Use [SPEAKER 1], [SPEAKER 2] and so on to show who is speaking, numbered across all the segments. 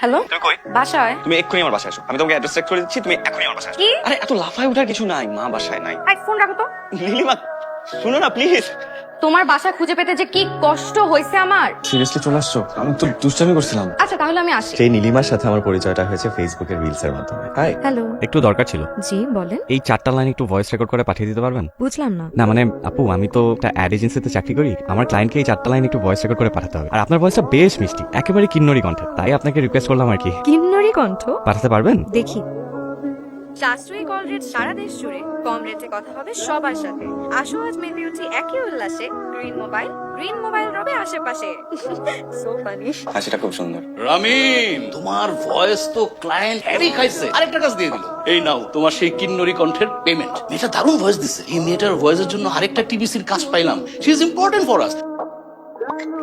[SPEAKER 1] Hello,
[SPEAKER 2] তুমি কই?
[SPEAKER 1] বাসায়।
[SPEAKER 2] তুমি এক্ষুনি আমার বাসায় আসো। আমি তোমাকে অ্যাড্রেস চেক করে দিচ্ছি, তুমি এক্ষুনি আমার বাসায় আসো।
[SPEAKER 1] কি?
[SPEAKER 2] আরে এত লাফায় ওঠার কিছু নাই, মা বাসায় নাই।
[SPEAKER 1] আই ফোন রাখো তো।
[SPEAKER 2] নীলিমা শুনো না প্লিজ।
[SPEAKER 1] তোমার বাসা খুঁজে পেতে যে কি কষ্ট হয়েছে আমার।
[SPEAKER 3] সিরিয়াসলি চলে আসছো? আমি তো দুষ্টামি করছিলাম।
[SPEAKER 1] আচ্ছা তাহলে আমি আসি।
[SPEAKER 3] সেই নীলিমার সাথে আমার পরিচয়টা হয়েছে ফেসবুকের রিলস এর মাধ্যমে। হাই।
[SPEAKER 1] হ্যালো।
[SPEAKER 4] একটু দরকার ছিল।
[SPEAKER 1] জি বলেন।
[SPEAKER 4] এই 4টা লাইন একটু ভয়েস রেকর্ড করে পাঠিয়ে দিতে পারবেন?
[SPEAKER 1] বুঝলাম না।
[SPEAKER 4] না মানে আপু, আমি তো একটা অ্যাড এজেন্সিতে চাকরি করি। আমার ক্লায়েন্টকে এই 4টা লাইন একটু ভয়েস রেকর্ড করে পাঠাতে হবে। আর আপনার ভয়েসটা বেশ মিষ্টি, একেবারে কিন্নরি কণ্ঠে। তাই আপনাকে রিকোয়েস্ট করলাম আর কি।
[SPEAKER 1] কিন্নরি কণ্ঠ?
[SPEAKER 4] পাঠাতে পারবেন?
[SPEAKER 1] দেখি। সাশ্রয়ী কল রেট সারা দেশ জুড়ে, কম রেটে কথা হবে সবার সাথে। আসো আজ মেতে উঠি একই উল্লাসে। গ্রিন মোবাইল রবে আশেপাশে। So funny.
[SPEAKER 2] হাসিটা খুব সুন্দর।
[SPEAKER 5] রামিম, তোমার ভয়েস তো ক্লায়েন্ট হ্যারি খাইছে, আরেকটা কাজ দিয়ে দিল। এই নাও তোমার সেই কিন্নরি কণ্ঠের পেমেন্ট। মেয়েটা দারুণ ভয়েস দিচ্ছে। এই মেয়েটার ভয়েসের জন্য আরেকটা টিভিসির কাজ পাইলাম। She is important for us.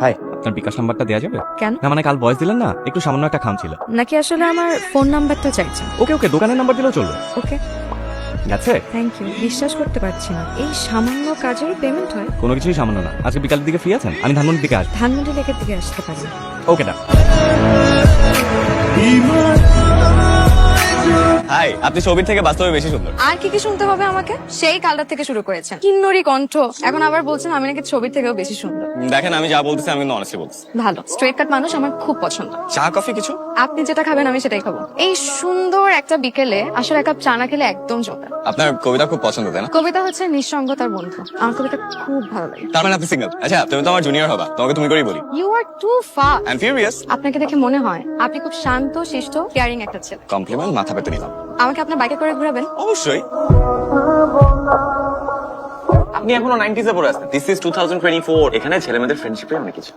[SPEAKER 4] Hi, আপনার বিকাশ নাম্বারটা দেওয়া যাবে?
[SPEAKER 1] কেন?
[SPEAKER 4] না মানে কাল ভয়েস দিলেন না, একটু সামান্য একটা খাম ছিল।
[SPEAKER 1] নাকি আসলে আমার ফোন নাম্বারটা চাইছেন?
[SPEAKER 4] ওকে ওকে, দোকানের নাম্বার দিলেও চলবে।
[SPEAKER 1] ওকে,
[SPEAKER 4] গেছে?
[SPEAKER 1] Thank you. বিশ্বাস করতে পারছি না, এই সামান্য কাজেরও পেমেন্ট হয়?
[SPEAKER 4] কোনো কিছুই সামান্য না। আজকে বিকালের দিকে ফ্রি আছেন? আমি ধানমন্ডির দিকে আসবো।
[SPEAKER 1] ধানমন্ডি লেকের দিকে আসতে পারি।
[SPEAKER 4] ওকে দা।
[SPEAKER 2] হাই, আপনি ছবির থেকে বাস্তবে বেশি সুন্দর।
[SPEAKER 1] আর কি কি শুনতে হবে আমাকে? সেই কালটা থেকে শুরু করেছেন কিন্নরি কণ্ঠ, এখন আবার বলছেন আমি নাকি ছবির থেকেও বেশি সুন্দর।
[SPEAKER 2] দেখেন আমি যা বলতেছি আমি কিন্তু অনেস্টলি বলতেছি।
[SPEAKER 1] ভালো স্ট্রেট কাট মানুষ আমার খুব পছন্দ।
[SPEAKER 2] চা কফি কিছু?
[SPEAKER 1] আপনি যেটা খাবেন আমি সেটাই খাবো। এই সুন্দর একটা বিকেলে আসলে এক কাপ চা না খেলে একদম জমে না।
[SPEAKER 2] আপনার কবিতা খুব পছন্দ তাই না?
[SPEAKER 1] কবিতা হচ্ছে নিঃসঙ্গতার বন্ধু। আমার কবিতা খুব ভালো লাগে।
[SPEAKER 2] তার মানে আপনি সিঙ্গেল? আচ্ছা তুমি তো আমার জুনিয়র হবা, তোমাকে তুমি করেই বলি।
[SPEAKER 1] You are too fast.
[SPEAKER 2] I am furious.
[SPEAKER 1] আপনাকে দেখে মনে হয় আপনি খুব শান্ত শিষ্ট কেয়ারিং একটা ছেলে।
[SPEAKER 2] কমপ্লিমেন্ট মাথা পেতে নিলাম।
[SPEAKER 1] আমাকে আপনার বাইকে করে ঘোরাবেন?
[SPEAKER 2] অবশ্যই। আপনি এখনো 90s এ পড়ে আছেন। This is 2024। এখানে ছেলেমেয়েদের ফ্রেন্ডশিপে অনেক কিছু।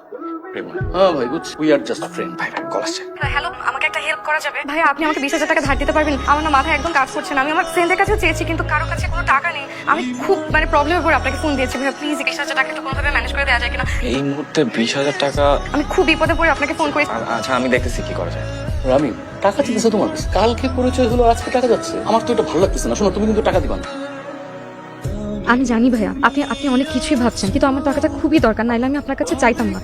[SPEAKER 5] হ্যাঁ ভাই, বুঝছি। We are just friend.
[SPEAKER 2] ভাই ভাই কল আসছে।
[SPEAKER 1] হ্যালো, আমাকে একটা হেল্প করা যাবে? ভাই আপনি আমাকে 20,000 টাকা ধার দিতে পারবেন? আমার না মাথায় একদম কাজ করছে না। আমি আমার ফ্রেন্ডের কাছেও চেয়েছি কিন্তু কারো কাছে কোনো টাকা নেই। আমি খুব প্রবলেমে পড়ে আপনাকে ফোন দিয়েছি। ভাই প্লিজ 20,000 টাকা একটু কোনোভাবে ম্যানেজ করে দেওয়া যায় কিনা?
[SPEAKER 2] এই মুহূর্তে 20,000 টাকা?
[SPEAKER 1] আমি খুব বিপদে পড়ে আপনাকে ফোন করেছি।
[SPEAKER 2] আচ্ছা আমি দেখতেছি কি করা যায়।
[SPEAKER 5] রামিম, টাকা দিতেছে তোমার কাছে? কালকে পরিচয় হলো, আজকে টাকা যাচ্ছে। আমার তো এটা ভালো লাগতেছে না। শোনো, তুমি কিন্তু টাকা দিবা না।
[SPEAKER 1] আমি জানি ভাইয়া, আপনি অনেক কিছুই ভাবছেন, কিন্তু আমার টাকাটা খুবই দরকার, নাইলে আমি আপনার কাছে চাইতাম না।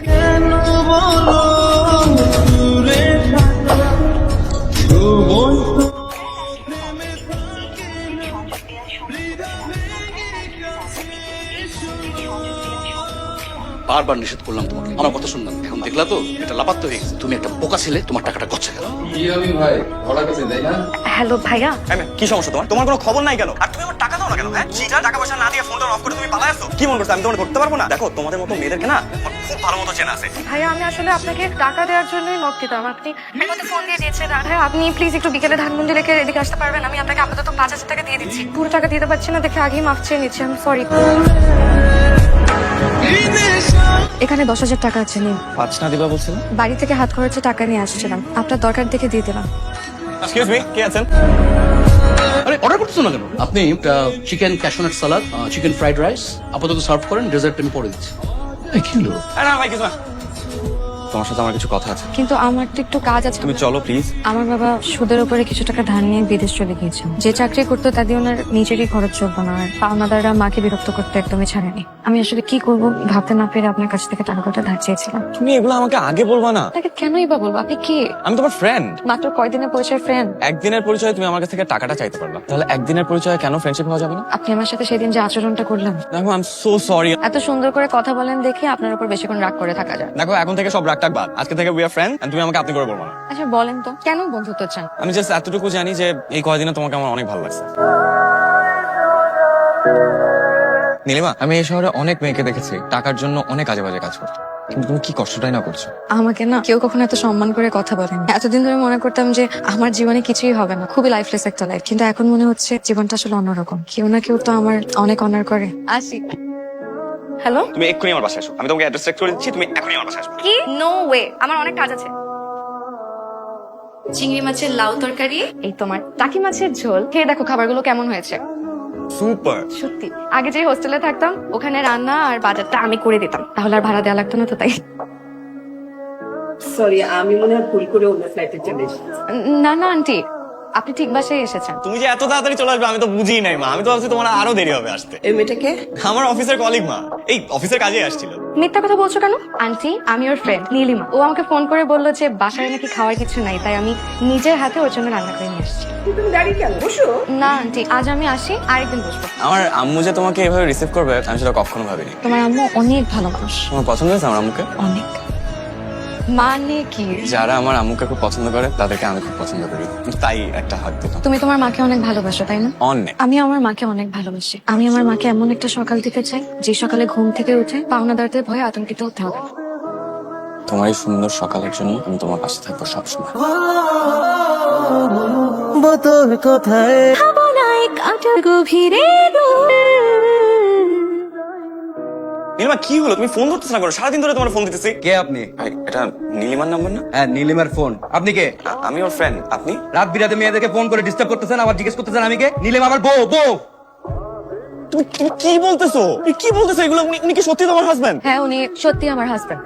[SPEAKER 5] বারবার নিষেধ করলাম তোমাকে, আমার কথা শুনলাম। এখন দেখলা তো এটা লাপাত্ত হয়ে গেছে। তুমি একটা বোকা ছেলে, তোমার টাকাটা গচ্ছে গেল।
[SPEAKER 1] হ্যালো ভাইয়া।
[SPEAKER 2] কি সমস্যা তোমার? তোমার কোনো খবর নাই কেন? আর তুমি আমার টাকা দাও না কেন? হ্যাঁ, চিটা টাকা পয়সা না দিয়ে ফোনটা অফ করে তুমি পালায় আসছো। কি মনে করছো আমি তোমাকে ধরতে পারবো না? দেখো তোমাদের মতো মেয়েদেরকে না আমার খুব ভালো মতো চেনা আছে।
[SPEAKER 1] ভাইয়া আমি আসলে আপনাকে টাকা দেওয়ার জন্যই নক দিতাম। আপনি আমাকে ফোন দিয়ে দিয়েছেন। ভাইয়া আপনি প্লিজ একটু বিকেলে ধানমন্ডি লেকে এদিকে আসতে পারবেন? আমি আপনাকে আপাতত 5,000 টাকা দিয়ে দিচ্ছি। পুরো টাকা দিতে পারছি না দেখে আগেই মাফ চেয়ে নিচ্ছি। আমি সরি। এখানে 10,000 টাকা আছে, নিন।
[SPEAKER 2] 5 না দিবা বলছিলাম?
[SPEAKER 1] বাড়ি থেকে হাত খরচে টাকা নিয়ে আসছিলাম, আপনার দরকার দেখে দিয়ে দিলাম।
[SPEAKER 2] এক্সকিউজ মি, কে আছেন?
[SPEAKER 5] আরে অর্ডার করতেছো না কেন? আপনি chicken cashew nut salad, chicken fried rice আপাতত সার্ভ করেন। ডেজার্ট আমি পরে দিচ্ছি। কি হলো?
[SPEAKER 2] না ভাই কিছু না। তোমার সাথে আমার কিছু কথা আছে।
[SPEAKER 1] কিন্তু আমার তো একটু কাজ আছে।
[SPEAKER 2] তুমি চলো প্লিজ।
[SPEAKER 1] আমার বাবা সুদের উপরে কিছু টাকা ধার নিয়ে বিদেশ চলে গিয়েছেন। যে চাকরি করতো তা দিয়ে ওনার নিজেরই খরচ চলতো না, আর পাওনাদাররা মাকে বিরক্ত করতে একদমই ছাড়েনি। আমি আসলে কি করব ভাবতে না পেরে আপনার কাছ থেকে টাকাটা ধার চেয়েছিলাম।
[SPEAKER 2] তুমি এগুলো আমাকে আগে বলবা না।
[SPEAKER 1] আপনাকে কেনই বা বলবো? আপনি কি?
[SPEAKER 2] আমি তোমার ফ্রেন্ড।
[SPEAKER 1] মাত্র কয়দিনের পরিচয় ফ্রেন্ড?
[SPEAKER 2] একদিনের পরিচয়ে তুমি আমার কাছ থেকে টাকাটা চাইতে পারবা, তাহলে একদিনের পরিচয়ে কেন ফ্রেন্ডশিপ হওয়া যাবে না?
[SPEAKER 1] আপনি আমার সাথে সেদিন যে আচরণটা করলেন,
[SPEAKER 2] দেখো আই এম সো সরি।
[SPEAKER 1] এত সুন্দর করে কথা বলেন দেখে আপনার উপর বেশিক্ষণ রাগ করে থাকা যায়।
[SPEAKER 2] দেখো এখন থেকে সব রাগ টাক বাদ। আজকে থেকে উই আর ফ্রেন্ড এন্ড তুমি আমাকে আপনি করে বলবো না।
[SPEAKER 1] আচ্ছা বলেন তো কেন বন্ধুত্ব চান?
[SPEAKER 2] আমি জাস্ট এতটুকু জানি যে এই কয়দিনে তোমাকে আমার অনেক ভালো লাগছে। নীলিমা, আমি এই শহরে অনেক মেয়েকে দেখেছি টাকার জন্য অনেক আজে বাজে কাজ করতে, কিন্তু তুমি কি কষ্টটাই না করছো।
[SPEAKER 1] আমাকে না কেউ কখনো এত সম্মান করে কথা বলেন। এতদিন ধরে মনে করতাম যে আমার জীবনে কিছুই হবে না, খুবই লাইফলেস একটা লাইফ, কিন্তু এখন মনে হচ্ছে জীবনটা আসলে অন্যরকম। কেউ না কেউ তো আমার অনেক অনার করে। আসি। হ্যালো,
[SPEAKER 2] তুমি এক্ষুনি আমার বাসায় আসো। আমি তোমাকে অ্যাড্রেস চেক করে দিচ্ছি, তুমি এক্ষুনি আমার বাসায় আসবে।
[SPEAKER 1] কি? নো ওয়ে, আমার অনেক কাজ আছে। চিংড়ি মাছের লাউ তরকারি, এই তোমার টাকি মাছের ঝোল। খেয়ে দেখো খাবারগুলো কেমন হয়েছে।
[SPEAKER 2] সুপার।
[SPEAKER 1] সত্যি আগে যে হোস্টেলে থাকতাম ওখানে রান্না আর বাজারটা আমি করে দিতাম, তাহলে আর ভাড়া দেওয়া লাগতো না, তো তাই।
[SPEAKER 6] সরি, আমি মনে হয় ভুল করে অন্য ফ্লাইটে চলে এসেছি।
[SPEAKER 1] না না আন্টি, আপনি ঠিক বাসায় এসেছেন।
[SPEAKER 2] তুমি যে এত তাড়াতাড়ি চলে আসবে আমি তো বুঝিই নাই মা। আমি তো ভাবছি তোমার আরো দেরি হবে আসতে।
[SPEAKER 6] এই মেয়েটাকে?
[SPEAKER 2] আমার অফিসের কলিগ মা, এই অফিসের কাজে আসছিল।
[SPEAKER 1] মিথ্যা কথা বলছো কেন? আন্টি, আমি ওর ফ্রেন্ড নীলিমা। ও আমাকে ফোন করে বললো যে বাসায় নাকি খাওয়ার কিছু নাই, তাই আমি নিজের হাতে ওর জন্য রান্না করে নিয়ে এসেছি।
[SPEAKER 6] তুমি দাঁড়িয়ে কেন? বসো।
[SPEAKER 1] না আন্টি, আজ আমি আসি, আরেকদিন বসবো।
[SPEAKER 2] আমার আম্মু যে তোমাকে এভাবে রিসিভ করবে আমি সেটা কখনো ভাবিনি।
[SPEAKER 1] তোমার আম্মু অনেক ভালো মানুষ।
[SPEAKER 2] তোমার পছন্দ হয়েছে আমার আম্মুকে?
[SPEAKER 1] অনেক। মানে কি?
[SPEAKER 2] যারা আমার আম্মুকে খুব পছন্দ করে তাদেরকে আমি খুব পছন্দ করি, তাই একটা হাত দিলাম।
[SPEAKER 1] তুমি তোমার মাকে অনেক ভালোবাসো, তাই না?
[SPEAKER 2] অনেক।
[SPEAKER 1] আমি আমার মাকে অনেক ভালোবাসি। আমি আমার মাকে এমন একটা সকাল দিতে চাই যে সকালে ঘুম থেকে উঠে পাওনাদারদের ভয়ে আতঙ্কিত হতে হবে।
[SPEAKER 2] তোমার এই সুন্দর সকালের জন্য আমি তোমার পাশে থাকবো সবসময়।
[SPEAKER 7] বোতল কোথায়?
[SPEAKER 2] নীলিমা কি হলো? তুমি ফোন ধরতেছ না কেন? সারাদিন ধরে তোমার ফোন দিতেছি।
[SPEAKER 8] কে আপনি?
[SPEAKER 2] ভাই এটা নীলিমার নাম্বার না?
[SPEAKER 8] হ্যাঁ, নীলিমার ফোন। আপনি কে?
[SPEAKER 2] আমি ওর ফ্রেন্ড। আপনি?
[SPEAKER 8] রাত বিরাতে মেয়েদেরকে ফোন করে ডিস্টার্ব করতেছেন, আবার জিজ্ঞেস করতেছেন আমি কে? নীলিমা আমার বউ।
[SPEAKER 2] তুমি কি বলতেছো? তুমি কি বলতেছো এগুলো? উনি কি সত্যি তোমার হাজবেন্ড?
[SPEAKER 1] হ্যাঁ, উনি সত্যি আমার হাজবেন্ড।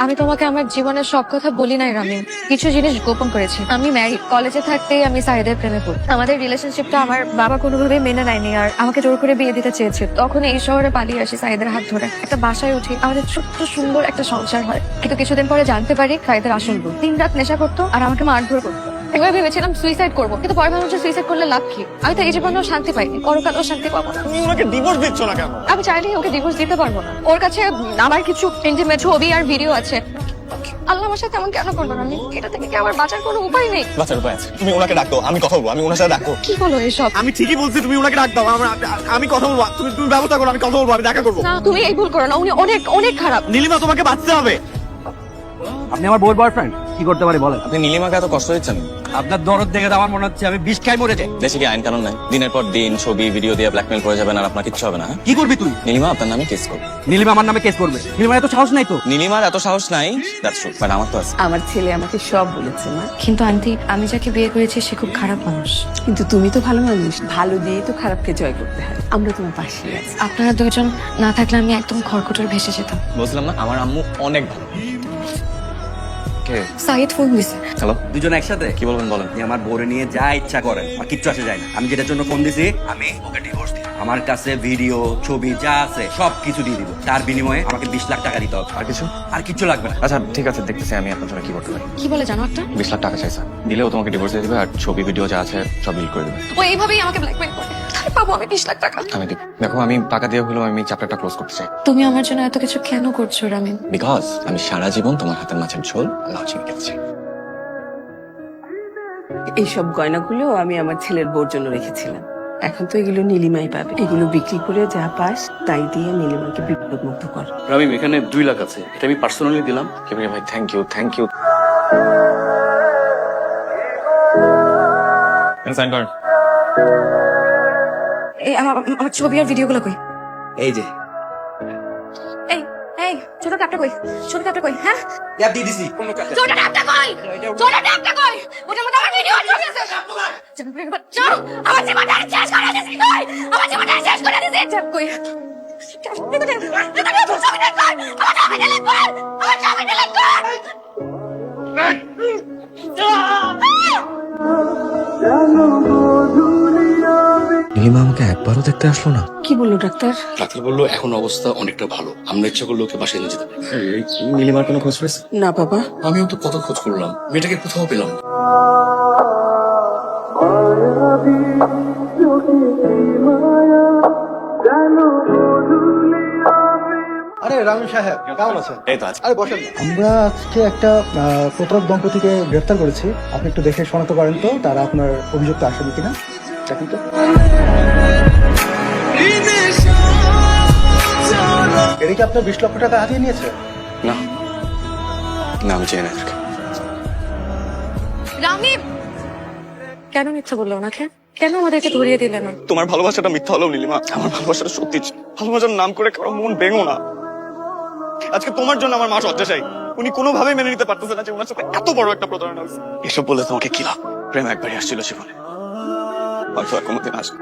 [SPEAKER 1] আমি তোমাকে আমার জীবনের সব কথা বলি নাই রামিন, কিছু জিনিস গোপন করেছি। আমি ম্যারিড। কলেজে থাকতেই আমি সাইদের প্রেমে পড়ি। আমাদের রিলেশনশিপটা আমার বাবা কোনোভাবেই মেনে নেয়নি আর আমাকে জোর করে বিয়ে দিতে চেয়েছে। তখন এই শহরে পালিয়ে আসি সাইদের হাত ধরে, একটা বাসায় উঠি, আমাদের ছোট্ট সুন্দর একটা সংসার হয়। কিন্তু কিছুদিন পরে জানতে পারি সাইদের আসল রূপ। দিন রাত নেশা করতো আর আমাকে মারধর করতো। একবার ভেবেছিলাম সুইসাইড করবো, কিন্তু পরে ভাবলাম যে সুইসাইড করলে লাভ কি? আমি তো এই জীবনেও শান্তি পাইনি, পরকালেও শান্তি পাবো না।
[SPEAKER 2] তুমি ওনাকে ডিভোর্স দিচ্ছ না কেন?
[SPEAKER 1] আমি চাইলেই ওকে ডিভোর্স দিতে পারবো না। ওর কাছে আমার কিছু ইন্টিমেট ছবি আর ভিডিও আছে। আল্লাহ আমার সাথে এমন কেন করলো? আমি এটা থেকে কি আমার বাঁচার কোনো উপায় নেই?
[SPEAKER 2] বাচ্চার উপায় আছে। তুমি ওনাকে ডাক দাও, আমি কথা বলবো। আমি ওনার সাথে ডাকবো।
[SPEAKER 1] কি বলো এসব?
[SPEAKER 2] আমি ঠিকই বলছি, তুমি ওনাকে ডাক দাও। আমি কথা বলবো। তুমি ব্যবস্থা করো, আমি কথা বলবো, আমি দেখা করবো।
[SPEAKER 1] না, তুমি এই ভুল করো না। উনি অনেক অনেক খারাপ।
[SPEAKER 2] নীলিমা তোমাকে বাঁচতে হবে।
[SPEAKER 8] আপনি আমার বউর বয়ফ্রেন্ড, কি করতে পারি বলেন?
[SPEAKER 2] আপনি নীলিমাকে এত কষ্ট দিচ্ছেন?
[SPEAKER 8] আপনার দরদ দেখে তো আমার মনে হচ্ছে আমি বিষ খাই মরে যাই।
[SPEAKER 2] দেশে কি আইন কানুন নাই? দিনের পর দিন ছবি ভিডিও দিয়ে ব্ল্যাকমেল করে যাবেন আর আপনার কিচ্ছু হবে না? হ্যাঁ?
[SPEAKER 8] কি করবি তুই?
[SPEAKER 2] নীলিমা আপনার নামে কেস করবে।
[SPEAKER 8] নীলিমা আমার নামে কেস করবে? নীলিমার এত সাহস নাই তো?
[SPEAKER 2] নীলিমার এত সাহস নাই, দ্যাটস ট্রু, বাট আমার তো আছে।
[SPEAKER 6] আমার ছেলে আমাকে সব বলেছে মা।
[SPEAKER 1] কিন্তু আন্টি, আমি যাকে বিয়ে করেছি সে খুব খারাপ মানুষ।
[SPEAKER 6] কিন্তু তুমি তো ভালো মানুষ, ভালো দিয়ে তো খারাপকে জয় করতে হয়। আমরা তোমার পাশে আছি।
[SPEAKER 1] আপনারা দুইজন না থাকলে আমি একদম খড়কুটোর ভেসে যেতাম।
[SPEAKER 2] বলছিলাম না আমার আম্মু অনেক ভালো। কে?
[SPEAKER 1] সাইদ ফোন দিছে।
[SPEAKER 2] হ্যালো,
[SPEAKER 8] দুজন একসাথে
[SPEAKER 2] কি বলবেন বলেন।
[SPEAKER 8] আপনি আমার বউরে নিয়ে যা ইচ্ছা করেন, আর কিচ্ছু আসে যায় না। আমি যেটার জন্য ফোন দিছি, আমি ওকে ডিভোর্স দিই। আমার কাছে ভিডিও ছবি যা আছে সব কিছু দিয়ে দিব। তার বিনিময়ে আমাকে 20 লাখ টাকা দিতে হবে।
[SPEAKER 2] আর কিছু?
[SPEAKER 8] আর কিচ্ছু লাগবে না।
[SPEAKER 2] আচ্ছা ঠিক আছে, দেখতেছি আমি আপনার জন্য কি করতে পারি।
[SPEAKER 1] কি বলে জানো একটা?
[SPEAKER 2] 20 লাখ টাকা চাইছে, দিলেও তোমাকে ডিভোর্স দিয়ে দিবে আর ছবি ভিডিও যা আছে সব ডিলিট করে দেবে।
[SPEAKER 1] ও এইভাবেই আমাকে ব্ল্যাকমেল করে। তাই পাবো আমি 20 লাখ টাকা?
[SPEAKER 2] আমি দিব। দেখো আমি টাকা দিয়ে হলেও আমি চ্যাপ্টারটা ক্লোজ করতে চাই।
[SPEAKER 1] তুমি আমার জন্য এত কিছু কেন করছো রামিন?
[SPEAKER 2] বিকজ আমি সারা জীবন তোমার হাতের মাছের ঝোল লাউ চিংড়ি খেতে চাই।
[SPEAKER 6] এইসব গয়নাগুলো আমি আমার ছেলের বউর জন্য রেখেছিলাম। এখন তো এগুলো নীলিমাই পাবে। এগুলো বিক্রি করে যা পাস তাই দিয়ে নীলিমাকে বিপদমুক্ত কর।
[SPEAKER 5] রামিম, এখানে 2 লাখ আছে, এটা আমি পার্সোনালি দিলাম।
[SPEAKER 2] কেবরি ভাই thank you, thank you. Sign করেন।
[SPEAKER 1] এই আমার ছবি আর ভিডিওগুলো কই?
[SPEAKER 8] এই যে
[SPEAKER 1] এই এই ছোট ট্যাপটা কই? ছোট ট্যাপটা কই? হ্যাঁ,
[SPEAKER 8] ট্যাপ দিয়ে দিছি।
[SPEAKER 1] ছোট ট্যাপটা কই? ছোট ট্যাপটা কই? ওটার মধ্যে আমার ভিডিও আছে। চল, আমার জীবনটা শেষ করে দিছিস তুই। আমার জীবনটা শেষ করে দিছিস। ট্যাপ কই? ট্যাপ কই? ছবি দেখ কর। আমার ছবি ডিলিট কর। আমার ছবি ডিলিট কর।
[SPEAKER 2] নীলিমা আমাকে একবারও দেখতে আসলো না।
[SPEAKER 6] কি বললো ডাক্তার?
[SPEAKER 5] ডাক্তার বললো এখন অবস্থা অনেকটা ভালো, আমরা ইচ্ছা করলে ওকে বাসায় নিয়ে যেতে পারি।
[SPEAKER 2] নীলিমার কোনো খোঁজ পেয়েছে?
[SPEAKER 6] না বাবা,
[SPEAKER 5] আমিও তো কত খোঁজ করলাম, মেয়েটাকে কোথাও পেলাম না।
[SPEAKER 9] আরে রামিম সাহেব, কেমন আছেন?
[SPEAKER 2] এই তো আছে।
[SPEAKER 9] আরে বসেন না। আমরা আজকে একটা প্রতারক দম্পতিকে গ্রেফতার করেছি। আপনি একটু দেখে শনাক্ত করেন তো তারা আপনার অভিযুক্ত আসামি কিনা। দেখুন তো। এরা কি আপনার 20 লক্ষ টাকা হাতিয়ে নিয়েছে?
[SPEAKER 2] না না, আমি চাই না এদেরকে।
[SPEAKER 1] রামিম কেন মিথ্যা বললো ওনাকে? কেন আমাদেরকে ধরিয়ে দিলে না?
[SPEAKER 2] তোমার ভালোবাসাটা মিথ্যা হলেও নীলিমা আমার ভালোবাসাটা সত্যি ছিল। ভালোবাসার নাম করে কারো মন ভেঙো না। আজকে তোমার জন্য আমার মা শয্যাশায়ী। উনি কোনোভাবেই মেনে নিতে পারতেছে না যে ওনার সাথে এত বড় একটা প্রতারণা হয়েছে। এসব বলে তোমাকে কি লাভ? প্রেম একবারই আসছিল জীবনে, হয়তো আর কোনোদিন আসবে।